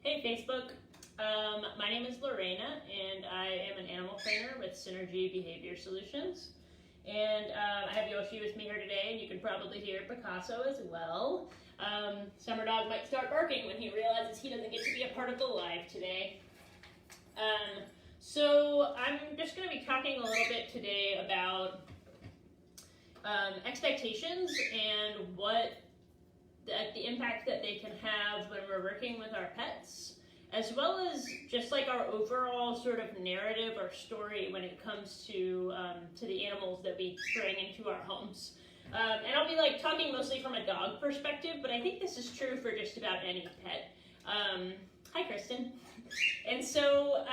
Hey Facebook, my name is Lorena and I am an animal trainer with Synergy Behavior Solutions. And I have Yoshi with me here today, and you can probably hear Picasso as well. Summer Dog might start barking when he realizes he doesn't get to be a part of the live today. So I'm just going to be talking a little bit today about expectations and what the impact that they can have when we're working with our pets, as well as just like our overall sort of narrative or story when it comes to the animals that we bring into our homes. And I'll be like talking mostly from a dog perspective, but I think this is true for just about any pet. Hi, Kristen. And so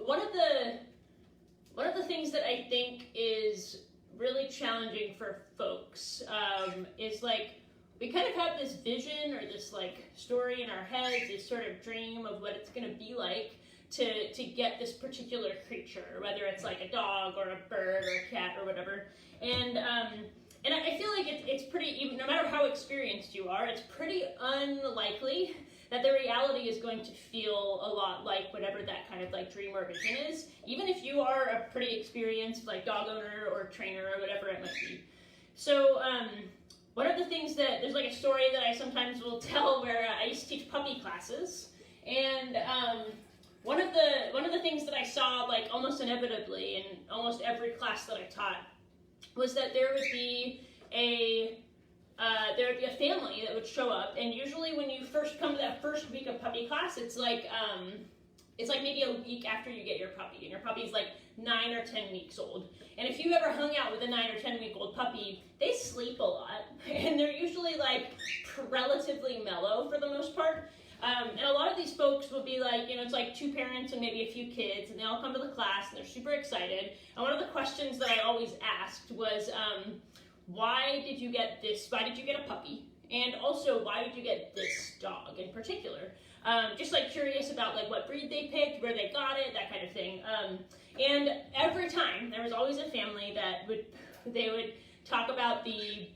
one of the things that I think is really challenging for folks is like, we kind of have this vision or this like story in our heads, this sort of dream of what it's going to be like to get this particular creature, whether it's like a dog or a bird or a cat or whatever. And I feel like it's pretty, even no matter how experienced you are, it's pretty unlikely that the reality is going to feel a lot like whatever that kind of like dream or vision is, even if you are a pretty experienced like dog owner or trainer or whatever it might be. So one of the things that, there's like a story that I sometimes will tell where I used to teach puppy classes, and one of the things that I saw like almost inevitably in almost every class that I taught was that there would be a family that would show up, and usually when you first come to that first week of puppy class, it's like maybe a week after you get your puppy, and your puppy's like 9 or 10 weeks old. And if you ever hung out with a 9 or 10 week old puppy, they sleep a lot, and they're usually like relatively mellow for the most part. And a lot of these folks will be like, you know, it's like 2 parents and maybe a few kids, and they all come to the class and they're super excited. And one of the questions that I always asked was, why did you get a puppy? And also, why did you get this dog in particular? Just like curious about like what breed they picked, where they got it, that kind of thing. And every time there was always a family that would talk about the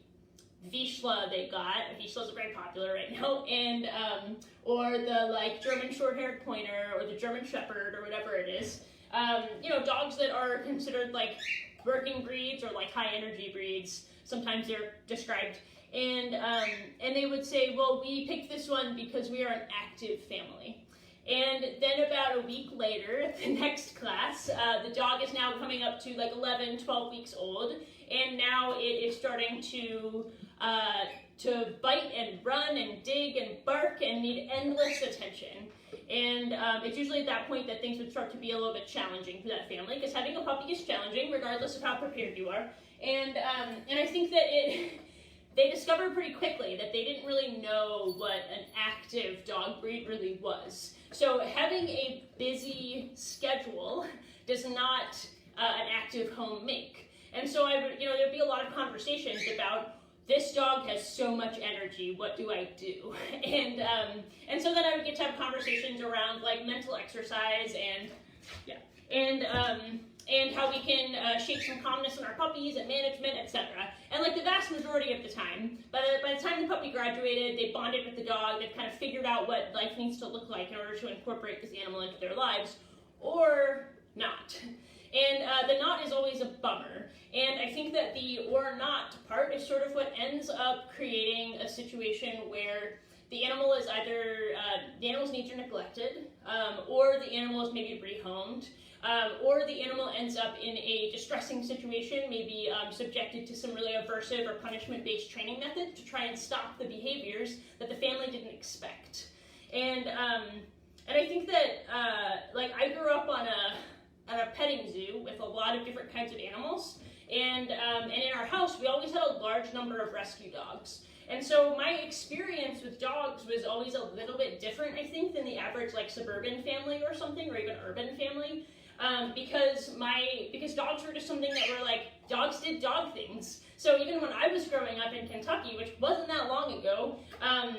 Vizsla they got. Vizsla's very popular right now, and or the like German short-haired pointer or the German Shepherd or whatever it is. You know, dogs that are considered like working breeds or like high energy breeds. Sometimes they're described. And they would say, well, we picked this one because we are an active family. And then about a week later, the next class, the dog is now coming up to like 11, 12 weeks old, and now it is starting to bite and run and dig and bark and need endless attention. And it's usually at that point that things would start to be a little bit challenging for that family, because having a puppy is challenging regardless of how prepared you are. And I think that they discovered pretty quickly that they didn't really know what an active dog breed really was. So having a busy schedule does not an active home make. And so there'd be a lot of conversations about, this dog has so much energy, what do I do? And so then I would get to have conversations around like mental exercise and how we can shape some calmness in our puppies and management, etc. And like the vast majority of the time, by the time the puppy graduated, they bonded with the dog, they've kind of figured out what life needs to look like in order to incorporate this animal into their lives, or not. And the not is always a bummer. And I think that the or not part is sort of what ends up creating a situation where the animal is either, the animal's needs are neglected, or the animal is maybe rehomed, or the animal ends up in a distressing situation, maybe subjected to some really aversive or punishment-based training methods to try and stop the behaviors that the family didn't expect. And I think that, like, I grew up on a petting zoo with a lot of different kinds of animals, and in our house, we always had a large number of rescue dogs. And so my experience with dogs was always a little bit different, I think, than the average like suburban family or something, or even urban family, because dogs were just something that were like, dogs did dog things. So even when I was growing up in Kentucky, which wasn't that long ago,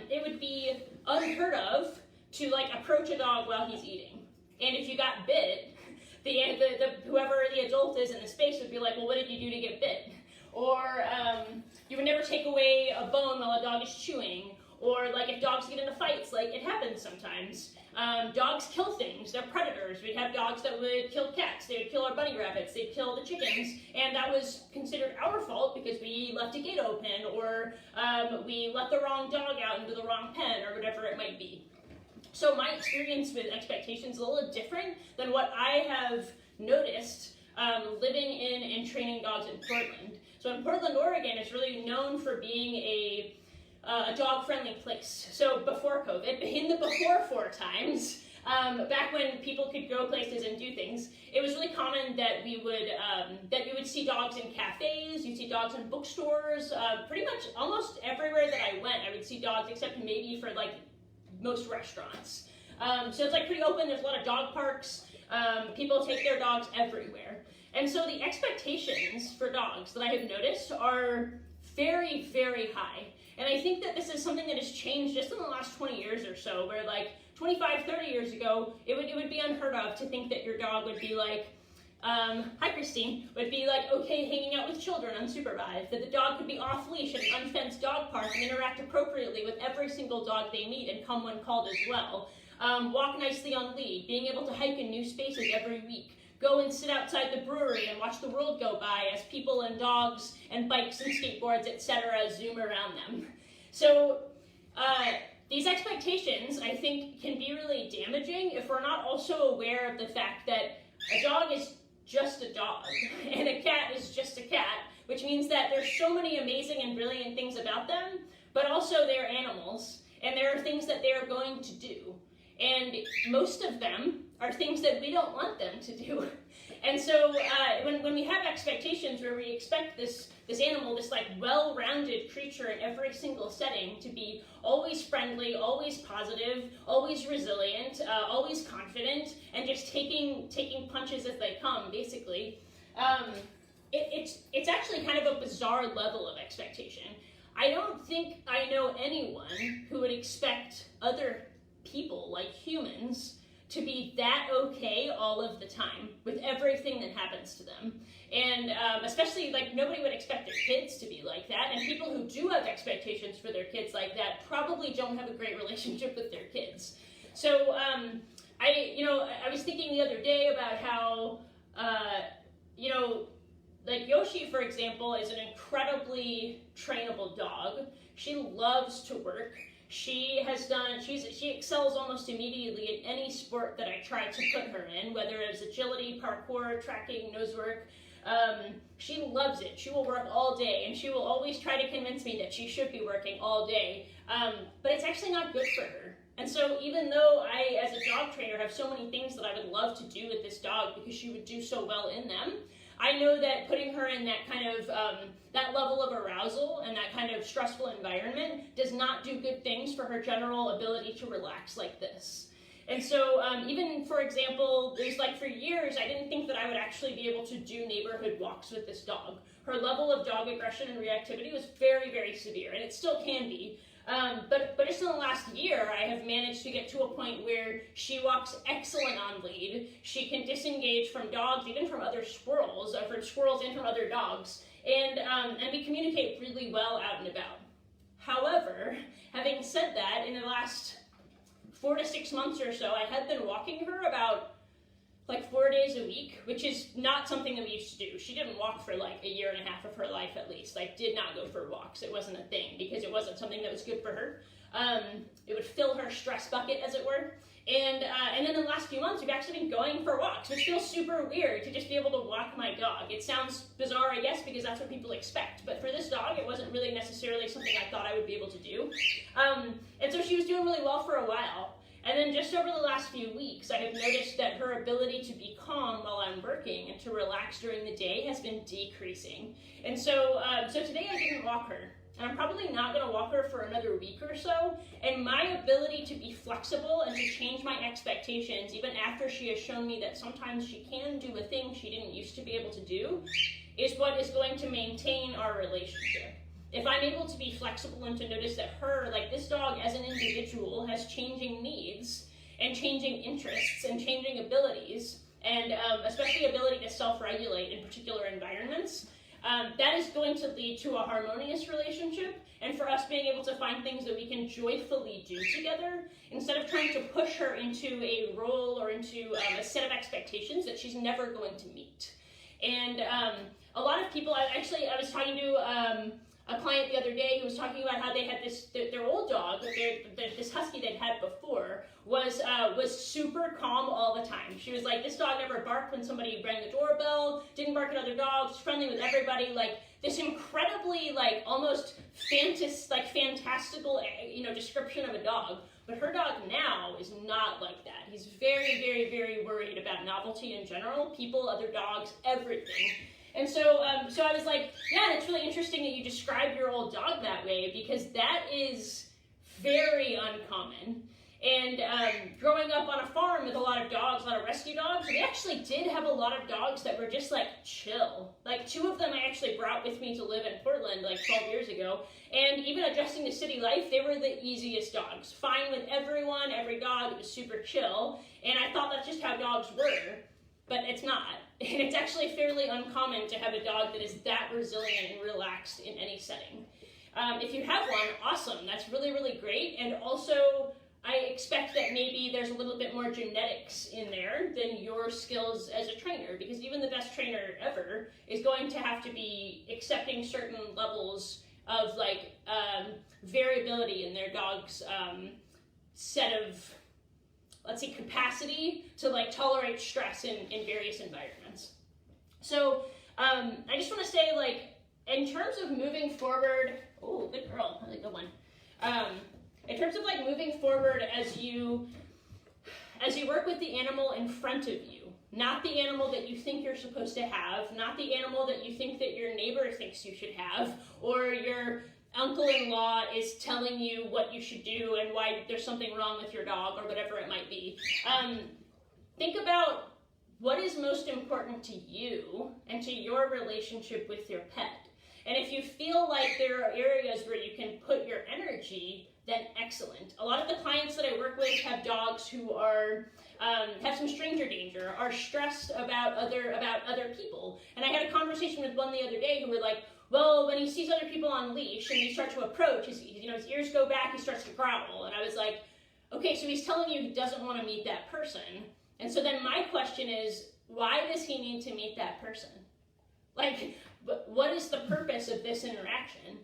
it would be unheard of to like approach a dog while he's eating. And if you got bit, whoever the adult is in the space would be like, well, what did you do to get bit? Or you would never take away a bone while a dog is chewing, Or like if dogs get into fights, like it happens sometimes. Dogs kill things, they're predators. We'd have dogs that would kill cats, they would kill our bunny rabbits, they'd kill the chickens, and that was considered our fault because we left a gate open, or we let the wrong dog out into the wrong pen, or whatever it might be. So my experience with expectations is a little different than what I have noticed living in and training dogs in Portland. So in Portland, Oregon is really known for being a dog-friendly place. So before COVID, in the before times, back when people could go places and do things, it was really common that we would see dogs in cafes, you'd see dogs in bookstores, pretty much almost everywhere that I went, I would see dogs, except maybe for like most restaurants. So it's like pretty open, there's a lot of dog parks, people take their dogs everywhere. And so the expectations for dogs that I have noticed are very, very high. And I think that this is something that has changed just in the last 20 years or so, where like 25, 30 years ago, it would be unheard of to think that your dog would be like, hi Christine, would be like okay hanging out with children unsupervised, that the dog could be off leash at an unfenced dog park and interact appropriately with every single dog they meet and come when called as well. Walk nicely on lead, being able to hike in new spaces every week. Go and sit outside the brewery and watch the world go by as people and dogs and bikes and skateboards, etc. zoom around them. So these expectations, I think, can be really damaging if we're not also aware of the fact that a dog is just a dog and a cat is just a cat, which means that there's so many amazing and brilliant things about them, but also they're animals and there are things that they are going to do. And most of them are things that we don't want them to do. And so when we have expectations where we expect this animal, this like well-rounded creature in every single setting to be always friendly, always positive, always resilient, always confident, and just taking punches as they come, basically, it's actually kind of a bizarre level of expectation. I don't think I know anyone who would expect other people, like humans, to be that okay all of the time with everything that happens to them. And especially, like, nobody would expect their kids to be like that, and people who do have expectations for their kids like that probably don't have a great relationship with their kids. So I was thinking the other day about how, like Yoshi, for example, is an incredibly trainable dog. She loves to work. She excels almost immediately in any sport that I try to put her in, whether it's agility, parkour, tracking, nose work. She loves it. She will work all day, and she will always try to convince me that she should be working all day. But it's actually not good for her. And so even though I, as a dog trainer, have so many things that I would love to do with this dog because she would do so well in them, I know that putting her in that kind of, that level of arousal and that kind of stressful environment does not do good things for her general ability to relax like this. And so even, for example, there's like for years, I didn't think that I would actually be able to do neighborhood walks with this dog. Her level of dog aggression and reactivity was very, very severe, and it still can be. But just in the last year, I have managed to get to a point where she walks excellent on lead. She can disengage from dogs, even from other squirrels, from squirrels and from other dogs, and we communicate really well out and about. However, having said that, in the last 4 to 6 months or so, I had been walking her about like 4 days a week, which is not something that we used to do. She didn't walk for like a year and a half of her life at least. Like, did not go for walks. It wasn't a thing because it wasn't something that was good for her. It would fill her stress bucket, as it were. And then in the last few months, we've actually been going for walks, which feels super weird to just be able to walk my dog. It sounds bizarre, I guess, because that's what people expect. But for this dog, it wasn't really necessarily something I thought I would be able to do. And so she was doing really well for a while. And then just over the last few weeks, I have noticed that her ability to be calm while I'm working and to relax during the day has been decreasing. And so today I didn't walk her. And I'm probably not going to walk her for another week or so. And my ability to be flexible and to change my expectations, even after she has shown me that sometimes she can do a thing she didn't used to be able to do, is what is going to maintain our relationship. If I'm able to be flexible and to notice that this dog as an individual has changing needs and changing interests and changing abilities, and especially ability to self-regulate in particular environments, that is going to lead to a harmonious relationship, and for us being able to find things that we can joyfully do together instead of trying to push her into a role or into a set of expectations that she's never going to meet. And a lot of people, I was talking to a client the other day who was talking about how they had their old dog, this husky they'd had before, was super calm all the time. She was like, this dog never barked when somebody rang the doorbell, didn't bark at other dogs, friendly with everybody, like this incredibly like almost fantastical description of a dog. But her dog now is not like that. He's very, very, very worried about novelty in general, people, other dogs, everything. And so I was like, yeah, it's really interesting that you describe your old dog that way, because that is very uncommon. And growing up on a farm with a lot of dogs, a lot of rescue dogs, we actually did have a lot of dogs that were just like chill. Like 2 of them I actually brought with me to live in Portland like 12 years ago. And even adjusting to city life, they were the easiest dogs. Fine with everyone, every dog, it was super chill. And I thought that's just how dogs were, but it's not. And it's actually fairly uncommon to have a dog that is that resilient and relaxed in any setting. If you have one, awesome. That's really, really great. And also, I expect that maybe there's a little bit more genetics in there than your skills as a trainer, because even the best trainer ever is going to have to be accepting certain levels of like variability in their dog's set of, let's say, capacity to like tolerate stress in various environments. So I just want to say, like, in terms of moving forward, oh, good girl, that's a good one. In terms of like moving forward as you work with the animal in front of you, not the animal that you think you're supposed to have, not the animal that you think that your neighbor thinks you should have, or your uncle-in-law is telling you what you should do and why there's something wrong with your dog, or whatever it might be. Think about what is most important to you and to your relationship with your pet. And if you feel like there are areas where you can put your energy, then excellent. A lot of the clients that I work with have dogs who are have some stranger danger, are stressed about other people. And I had a conversation with one the other day who were like, well, when he sees other people on leash and you start to approach, his ears go back, he starts to growl. And I was like, okay, so he's telling you he doesn't want to meet that person. And so then my question is, why does he need to meet that person? Like, what is the purpose of this interaction?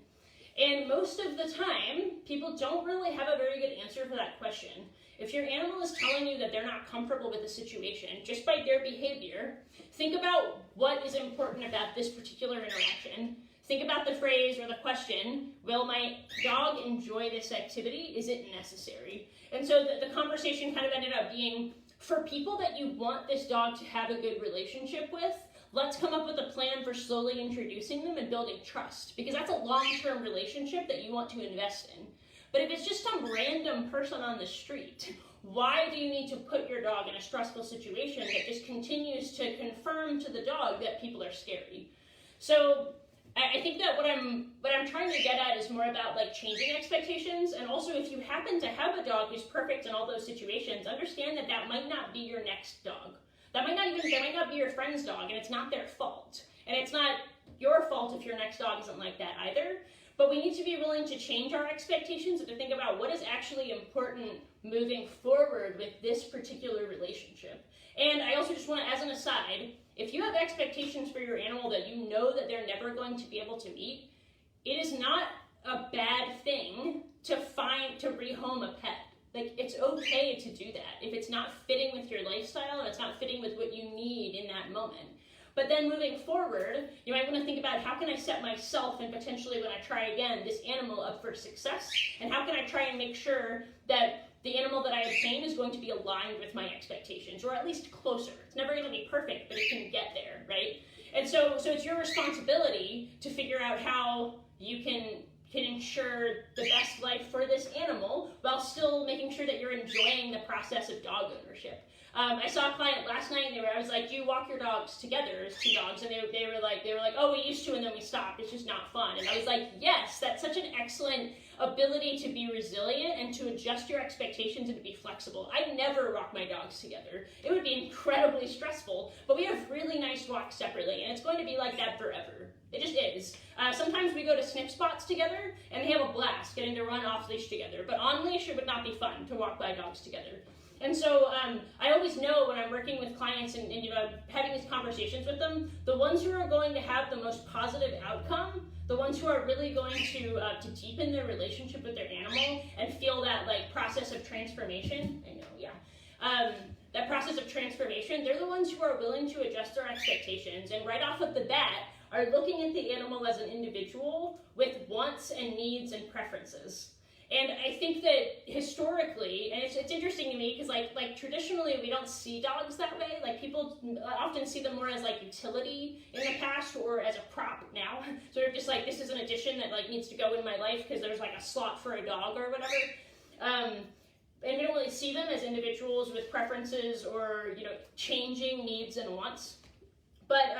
And most of the time, people don't really have a very good answer for that question. If your animal is telling you that they're not comfortable with the situation, just by their behavior, think about what is important about this particular interaction. Think about the phrase or the question, will my dog enjoy this activity? Is it necessary? And so the conversation kind of ended up being, for people that you want this dog to have a good relationship with, let's come up with a plan for slowly introducing them and building trust, because that's a long-term relationship that you want to invest in. But if it's just some random person on the street, why do you need to put your dog in a stressful situation that just continues to confirm to the dog that people are scary? So I think that what I'm trying to get at is more about like changing expectations. And also, if you happen to have a dog who's perfect in all those situations, understand that that might not be your next dog. That might not be your friend's dog, and it's not their fault. And it's not your fault if your next dog isn't like that either. But we need to be willing to change our expectations and to think about what is actually important moving forward with this particular relationship. And I also just want to, as an aside, if you have expectations for your animal that you know that they're never going to be able to meet, it is not a bad thing to rehome a pet. Like, it's okay to do that if it's not fitting with your lifestyle and it's not fitting with what you need in that moment. But then moving forward, you might want to think about, how can I set myself and potentially when I try again, this animal up for success? And how can I try and make sure that the animal that I obtain is going to be aligned with my expectations, or at least closer? It's never going to be perfect, but it can get there, right? And so it's your responsibility to figure out how you can ensure the best life for this animal while still making sure that you're enjoying the process of dog ownership. I saw a client last night, and I was like, do you walk your dogs together as 2 dogs? And they were like, oh, we used to, and then we stopped. It's just not fun. And I was like, yes, that's such an excellent ability to be resilient and to adjust your expectations and to be flexible. I never walk my dogs together. It would be incredibly stressful, but we have really nice walks separately, and it's going to be like that forever. It just is. Sometimes we go to sniff spots together, and they have a blast getting to run off leash together, but on leash it would not be fun to walk my dogs together. And so I always know when I'm working with clients and having these conversations with them, the ones who are going to have the most positive outcome, the ones who are really going to deepen their relationship with their animal and feel that like process of transformation, that process of transformation, they're the ones who are willing to adjust their expectations and right off of the bat are looking at the animal as an individual with wants and needs and preferences. And I think that historically, and it's interesting to me because like traditionally we don't see dogs that way. Like people often see them more as like utility in the past or as a prop now. Sort of just like this is an addition that like needs to go in my life because there's like a slot for a dog or whatever. And we don't really see them as individuals with preferences or changing needs and wants. But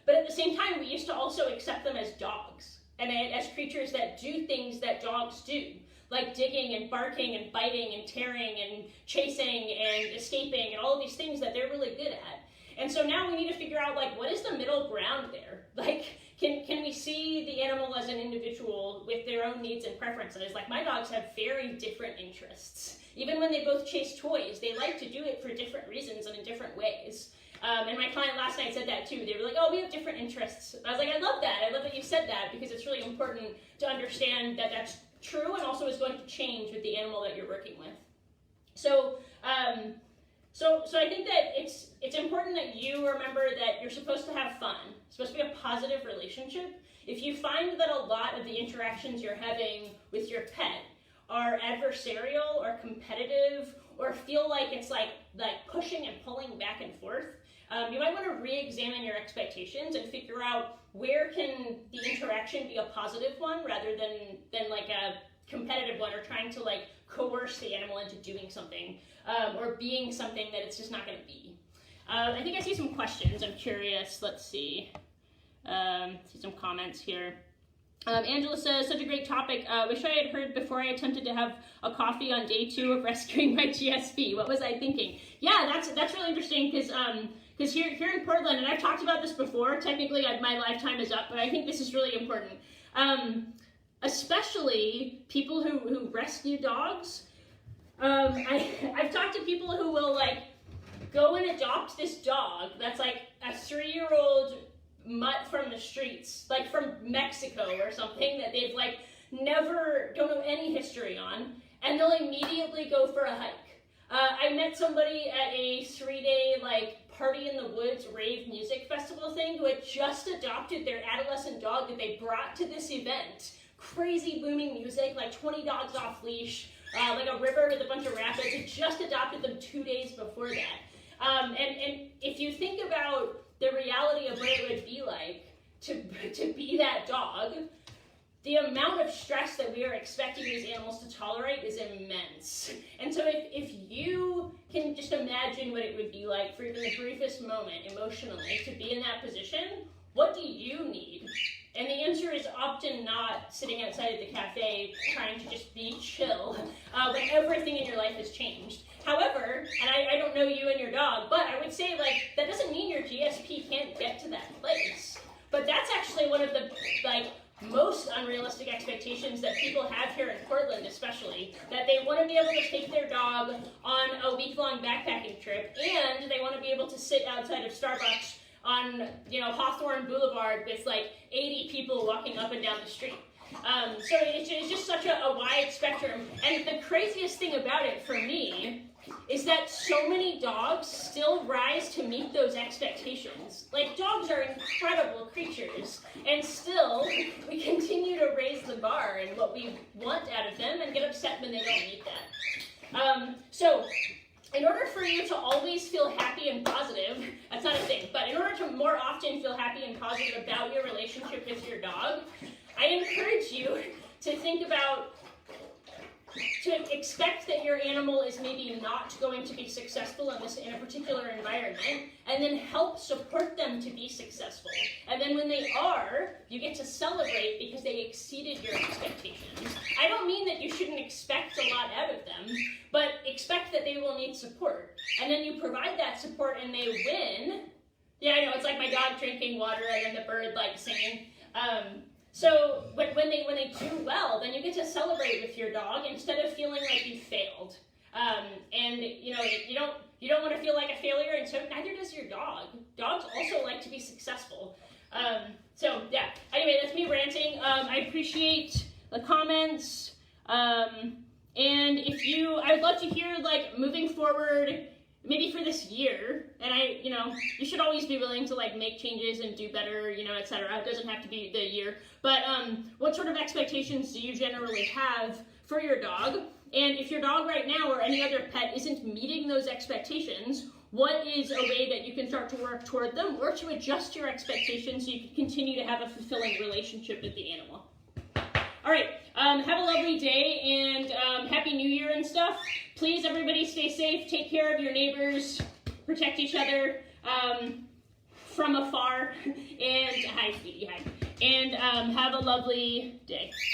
at the same time, we used to also accept them as dogs and as creatures that do things that dogs do. Like digging and barking and biting and tearing and chasing and escaping and all of these things that they're really good at. And so now we need to figure out like what is the middle ground there? Like can we see the animal as an individual with their own needs and preferences? Like my dogs have very different interests. Even when they both chase toys, they like to do it for different reasons and in different ways. And my client last night said that too. They were like, oh, we have different interests. I was like, I love that. I love that you said that because it's really important to understand that that's true and also is going to change with the animal that you're working with. So I think that it's important that you remember that you're supposed to have fun. It's supposed to be a positive relationship. If you find that a lot of the interactions you're having with your pet are adversarial or competitive or feel like it's like pushing and pulling back and forth, you might want to re-examine your expectations and figure out where can the interaction be a positive one rather than like a competitive one or trying to like coerce the animal into doing something or being something that it's just not going to be. I think I see some questions. I'm curious. Let's see. See some comments here. Angela says, such a great topic. Wish I had heard before I attempted to have a coffee on day 2 of rescuing my GSP. What was I thinking? Yeah, that's really interesting because here in Portland, and I've talked about this before, technically my lifetime is up, but I think this is really important. Especially people who rescue dogs. I've talked to people who will like go and adopt this dog that's like a 3-year-old mutt from the streets, like from Mexico or something that they've like don't know any history on, and they'll immediately go for a hike. I met somebody at a 3-day like party in the woods rave music festival thing who had just adopted their adolescent dog that they brought to this event. Crazy booming music, like 20 dogs off leash, like a river with a bunch of rapids. They just adopted them 2 days before that. And if you think about the reality of what it would be like to be that dog, the amount of stress that we are expecting these animals to tolerate is immense. And so if you can just imagine what it would be like for even the briefest moment emotionally to be in that position, what do you need? And the answer is often not sitting outside of the cafe trying to just be chill when everything in your life has changed. However, and I don't know you and your dog, but I would say like that doesn't mean your GSP can't get to that place. But that's actually one of the like most unrealistic expectations that people have here in Portland especially, that they want to be able to take their dog on a week-long backpacking trip and they want to be able to sit outside of Starbucks on Hawthorne Boulevard with like 80 people walking up and down the street. So it's just such a wide spectrum. And the craziest thing about it for me is that so many dogs still rise to meet those expectations. Like, dogs are incredible creatures, and still we continue to raise the bar in what we want out of them and get upset when they don't meet that. So in order for you to always feel happy and positive, that's not a thing, but in order to more often feel happy and positive about your relationship with your dog, I encourage you to think about to expect that your animal is maybe not going to be successful in a particular environment, and then help support them to be successful. And then when they are, you get to celebrate because they exceeded your expectations. I don't mean that you shouldn't expect a lot out of them, but expect that they will need support. And then you provide that support and they win. Yeah, I know, it's like my dog drinking water and then the bird like singing. So when they do well, then you get to celebrate with your dog instead of feeling like you failed. And you don't want to feel like a failure, and so neither does your dog. Dogs also like to be successful. So yeah. Anyway, that's me ranting. I appreciate the comments. And I would love to hear like moving forward. Maybe for this year, and you should always be willing to like make changes and do better, etc. It doesn't have to be the year, but what sort of expectations do you generally have for your dog? And if your dog right now or any other pet isn't meeting those expectations, what is a way that you can start to work toward them or to adjust your expectations so you can continue to have a fulfilling relationship with the animal? All right, have a lovely day, and Happy New Year and stuff. Please, everybody, stay safe, take care of your neighbors, protect each other from afar, and hi, sweetie, hi. And have a lovely day.